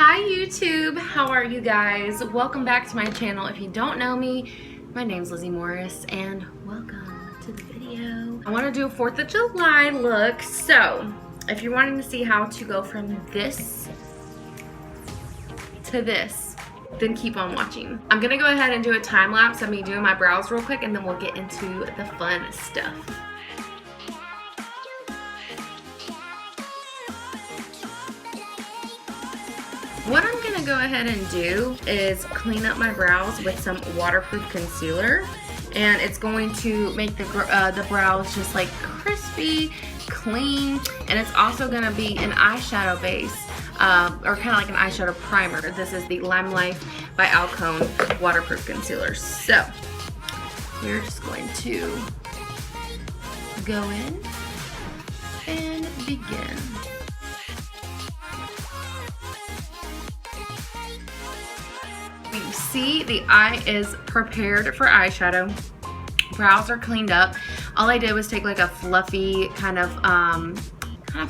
Hi YouTube, how are you guys? Welcome back to my channel. If you don't know me, my name's Lizzy Morris and welcome to the video. I want to do a 4th of July look, so if you're wanting to see how to go from this to this, then keep on watching. I'm gonna go ahead and do a time lapse of me doing my brows real quick and then we'll get into the fun stuff. What I'm gonna go ahead and do is clean up my brows with some waterproof concealer, and it's going to make the brows just like crispy, clean, and it's also gonna be an eyeshadow base, or kind of like an eyeshadow primer. This is the Limelife by Alcone waterproof concealer. So we're just going to go in and begin. You see, the eye is prepared for eyeshadow. Brows are cleaned up. All I did was take like a fluffy kind of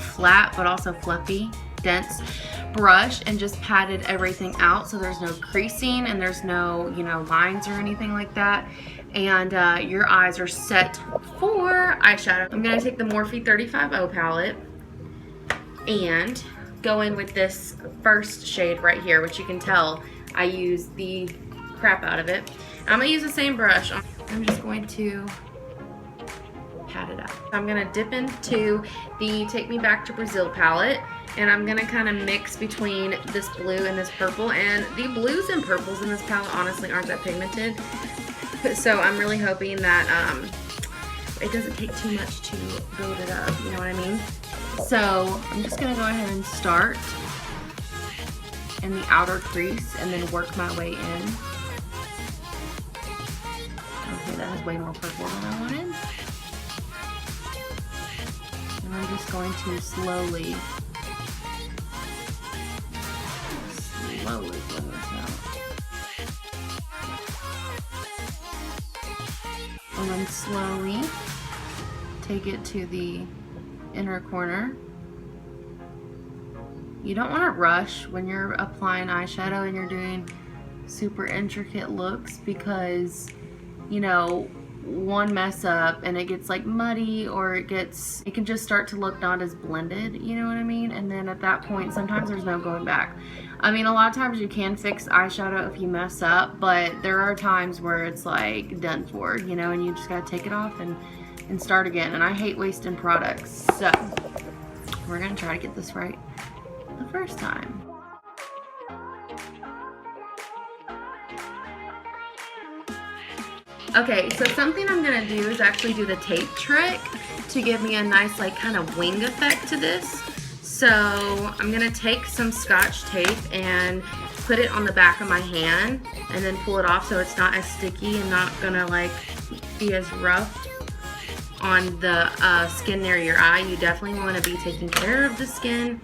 flat but also fluffy dense brush and just patted everything out so there's no creasing and there's no, you know, lines or anything like that. And your eyes are set for eyeshadow. I'm gonna take the Morphe 35O palette and go in with this first shade right here, which you can tell I use the crap out of it. I'm gonna use the same brush. I'm just going to pat it out. I'm gonna dip into the Take Me Back to Brazil palette, and I'm gonna kind of mix between this blue and this purple. And the blues and purples in this palette honestly aren't that pigmented, so I'm really hoping that it doesn't take too much to build it up. You know what I mean? So I'm just gonna go ahead and start in the outer crease and then work my way in. Okay, that has way more purple than I wanted. And I'm just going to slowly blend this out. And then slowly take it to the inner corner. You don't want to rush when you're applying eyeshadow and you're doing super intricate looks, because, you know, one mess up and it gets like muddy, or it can just start to look not as blended, you know what I mean? And then at that point, sometimes there's no going back. I mean, a lot of times you can fix eyeshadow if you mess up, but there are times where it's like done for, you know, and you just gotta take it off and start again. And I hate wasting products, so we're gonna try to get this right the first time. Okay, so something I'm gonna do is actually do the tape trick to give me a nice like kind of wing effect to this. So I'm gonna take some Scotch tape and put it on the back of my hand and then pull it off so it's not as sticky and not gonna like be as rough on the skin near your eye. You definitely want to be taking care of the skin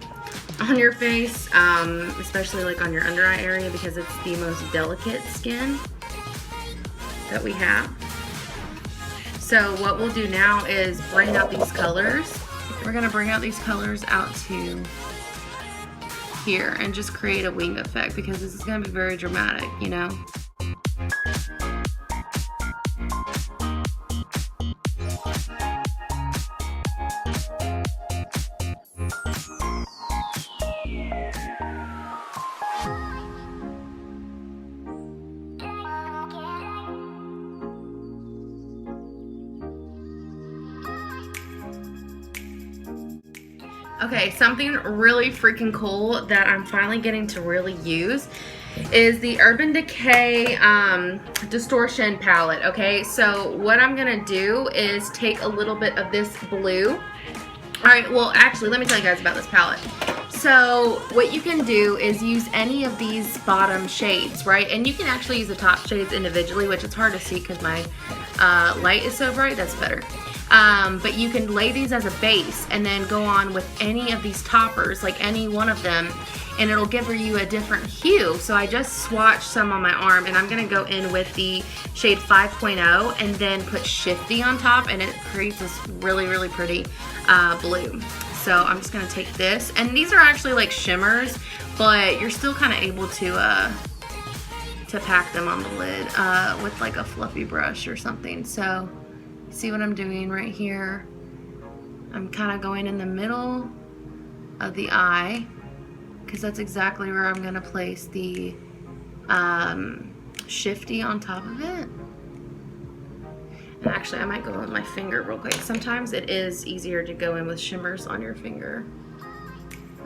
on your face, especially like on your under eye area, because it's the most delicate skin that we have. So what we'll do now is bring out these colors. We're gonna bring out these colors out to here and just create a wing effect, because this is gonna be very dramatic, you know? Okay, something really freaking cool that I'm finally getting to really use is the Urban Decay Distortion Palette. Okay, so what I'm gonna do is take a little bit of this blue. Alright, well actually let me tell you guys about this palette. So what you can do is use any of these bottom shades, right? And you can actually use the top shades individually, which it's hard to see because my light is so bright. That's better. But you can lay these as a base and then go on with any of these toppers, like any one of them, and it'll give you a different hue. So I just swatched some on my arm, and I'm gonna go in with the shade 5.0 and then put Shifty on top, and it creates this really, really pretty blue. so I'm just gonna take this, and these are actually like shimmers, but you're still kind of able to pack them on the lid with like a fluffy brush or something. So see what I'm doing right here? I'm kind of going in the middle of the eye because that's exactly where I'm gonna place the shifty on top of it. And actually I might go with my finger real quick. Sometimes it is easier to go in with shimmers on your finger.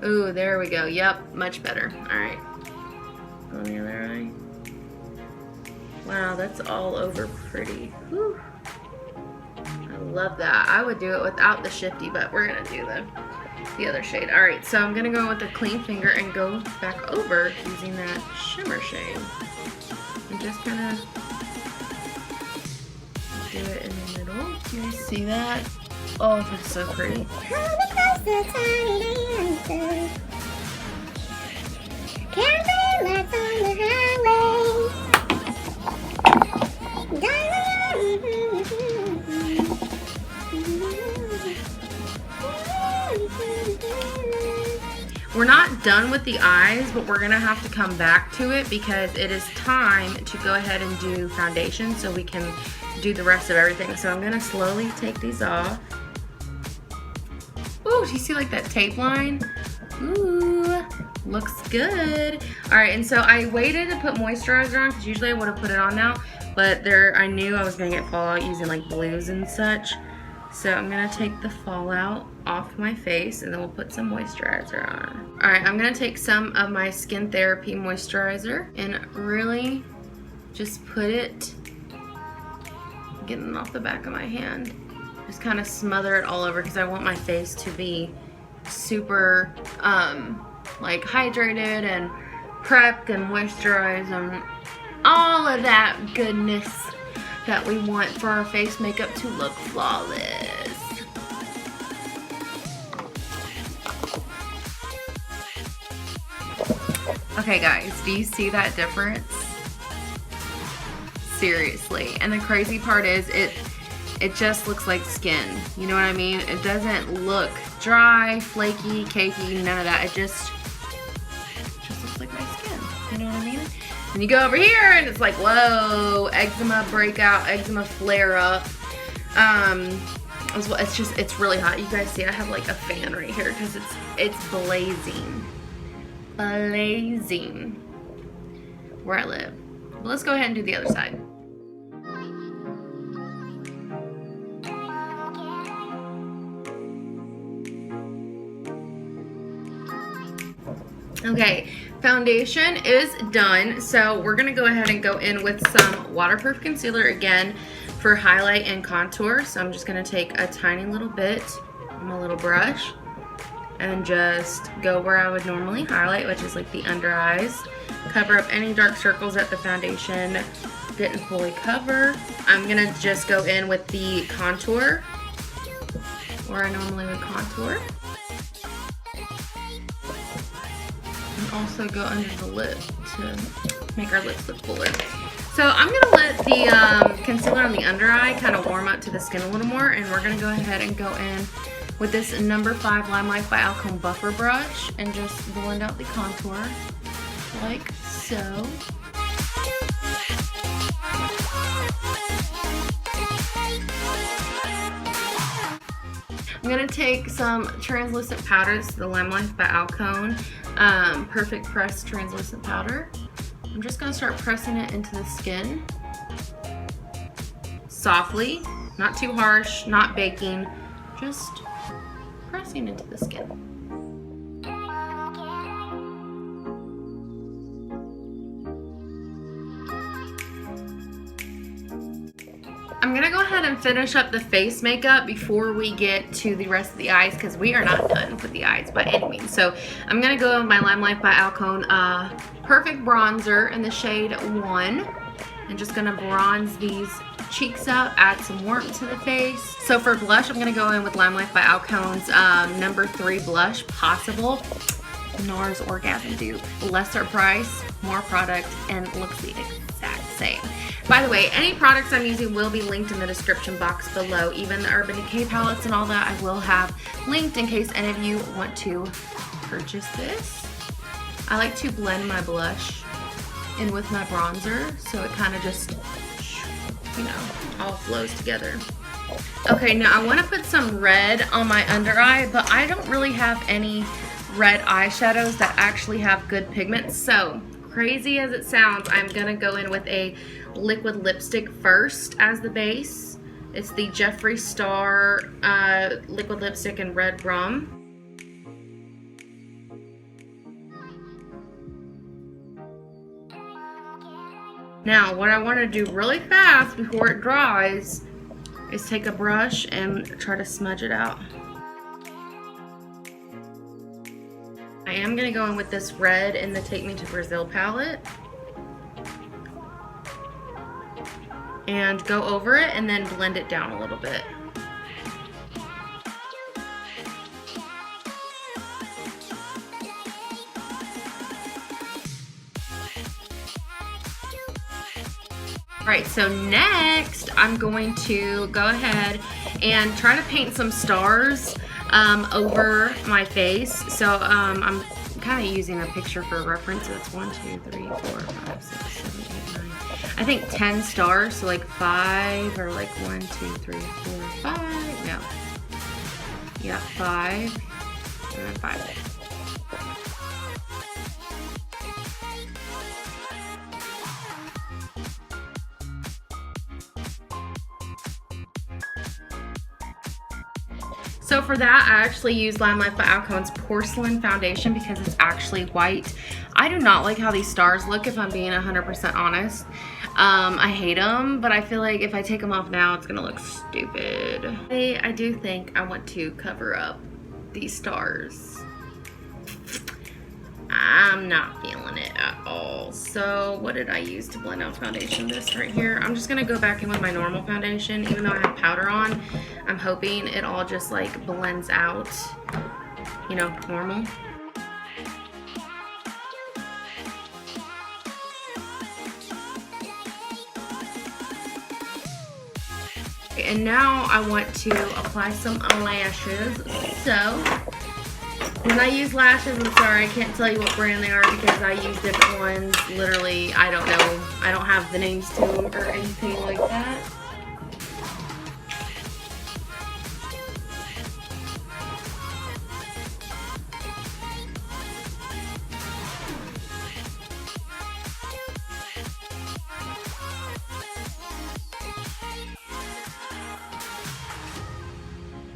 Ooh, there we go. Yep, much better. All right, on the other eye. Wow, that's all over pretty. Whew. I love that. I would do it without the shifty, but we're gonna do the other shade. All right, so I'm gonna go with a clean finger and go back over using that shimmer shade. And just kind of do it in the middle. You see that? Oh, that's so pretty. We're not done with the eyes, but we're gonna have to come back to it because it is time to go ahead and do foundation so we can do the rest of everything. So I'm gonna slowly take these off. Ooh, do you see like that tape line? Ooh, looks good. All right, and so I waited to put moisturizer on because usually I would have put it on now, but I knew I was gonna get fallout using like blues and such. So I'm gonna take the fallout off my face and then we'll put some moisturizer on. All right, I'm gonna take some of my Skin Therapy moisturizer and really just put it, getting off the back of my hand, just kind of smother it all over because I want my face to be super like hydrated and prepped and moisturized and all of that goodness that we want for our face makeup to look flawless. Okay guys, do you see that difference? Seriously. And the crazy part is it just looks like skin. You know what I mean? It doesn't look dry, flaky, cakey, none of that. It just looks like my skin. You know what I mean? And you go over here and it's like, whoa, eczema breakout, eczema flare up. It's really hot. You guys see I have like a fan right here because it's blazing. Blazing where I live. But let's go ahead and do the other side. Okay, foundation is done, so we're gonna go ahead and go in with some waterproof concealer again for highlight and contour. So I'm just gonna take a tiny little bit on my little brush and just go where I would normally highlight, which is like the under eyes. Cover up any dark circles that the foundation didn't fully cover. I'm gonna just go in with the contour where I normally would contour. And also go under the lip to make our lips look fuller. So I'm gonna let the concealer on the under eye kind of warm up to the skin a little more, and we're gonna go ahead and go in with this number 5 Limelife by Alcone buffer brush and just blend out the contour like so. I'm gonna take some translucent powders, the Limelife by Alcone Perfect Press translucent powder. I'm just gonna start pressing it into the skin softly, not too harsh, not baking, just pressing into the skin. I'm gonna go ahead and finish up the face makeup before we get to the rest of the eyes because we are not done with the eyes by any means. So I'm gonna go with my Limelife by Alcone Perfect Bronzer in the shade 1. I'm just gonna bronze these cheeks up, add some warmth to the face. So for blush, I'm gonna go in with Limelife by Alcone's number 3 blush, Possible. NARS Orgasm Dupe. Lesser price, more product, and looks the exact same. By the way, any products I'm using will be linked in the description box below. Even the Urban Decay palettes and all that I will have linked in case any of you want to purchase this. I like to blend my blush in with my bronzer so it kind of just, you know, all flows together. Okay, now I want to put some red on my under eye, but I don't really have any red eyeshadows that actually have good pigment. So crazy as it sounds, I'm gonna go in with a liquid lipstick first as the base. It's the Jeffree Star liquid lipstick in Redrum. Now what I want to do really fast before it dries is take a brush and try to smudge it out. I am going to go in with this red in the Take Me to Brazil palette and go over it and then blend it down a little bit. Alright, so next I'm going to go ahead and try to paint some stars over my face. So I'm kind of using a picture for reference. So it's 1, 2, 3, 4, 5, 6, 7, 8, 9. I think 10 stars, so like 5 or like 1, 2, 3, 4, 5. No. Yeah, 5 and then 5. So for that, I actually used Limelife by Alcone's Porcelain Foundation because it's actually white. I do not like how these stars look, if I'm being 100% honest. I hate them, but I feel like if I take them off now, it's gonna look stupid. I do think I want to cover up these stars. I'm not feeling it at all. So what did I use to blend out foundation? This right here. I'm just gonna go back in with my normal foundation. Even though I have powder on, I'm hoping it all just like blends out, you know, normal. And now I want to apply some lashes. So when I use lashes, I'm sorry, I can't tell you what brand they are because I use different ones. Literally, I don't know. I don't have the names to them or anything like that.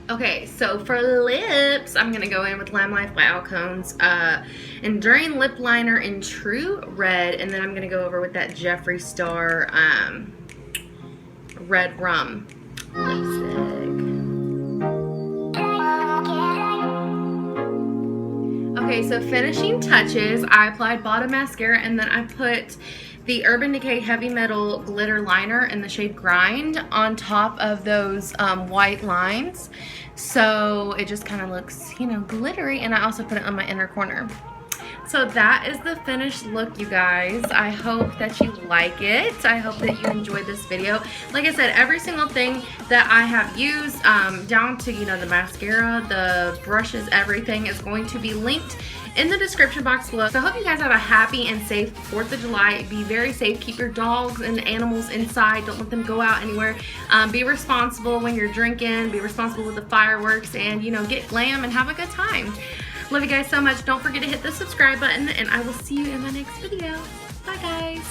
Okay, so for lips, I'm gonna go in with Limelife by Alcone's Enduring Lip Liner in True Red, and then I'm gonna go over with that Jeffree Star Redrum lipstick. Okay, so finishing touches, I applied bottom mascara, and then I put the Urban Decay Heavy Metal Glitter Liner in the shade Grind on top of those white lines. So it just kind of looks, you know, glittery, and I also put it on my inner corner. So that is the finished look, you guys. I hope that you like it. I hope that you enjoyed this video. Like I said, every single thing that I have used, down to, you know, the mascara, the brushes, everything is going to be linked in the description box below. So I hope you guys have a happy and safe 4th of July. Be very safe. Keep your dogs and animals inside. Don't let them go out anywhere. Be responsible when you're drinking. Be responsible with the fireworks, and, you know, get glam and have a good time. Love you guys so much. Don't forget to hit the subscribe button, and I will see you in my next video. Bye, guys.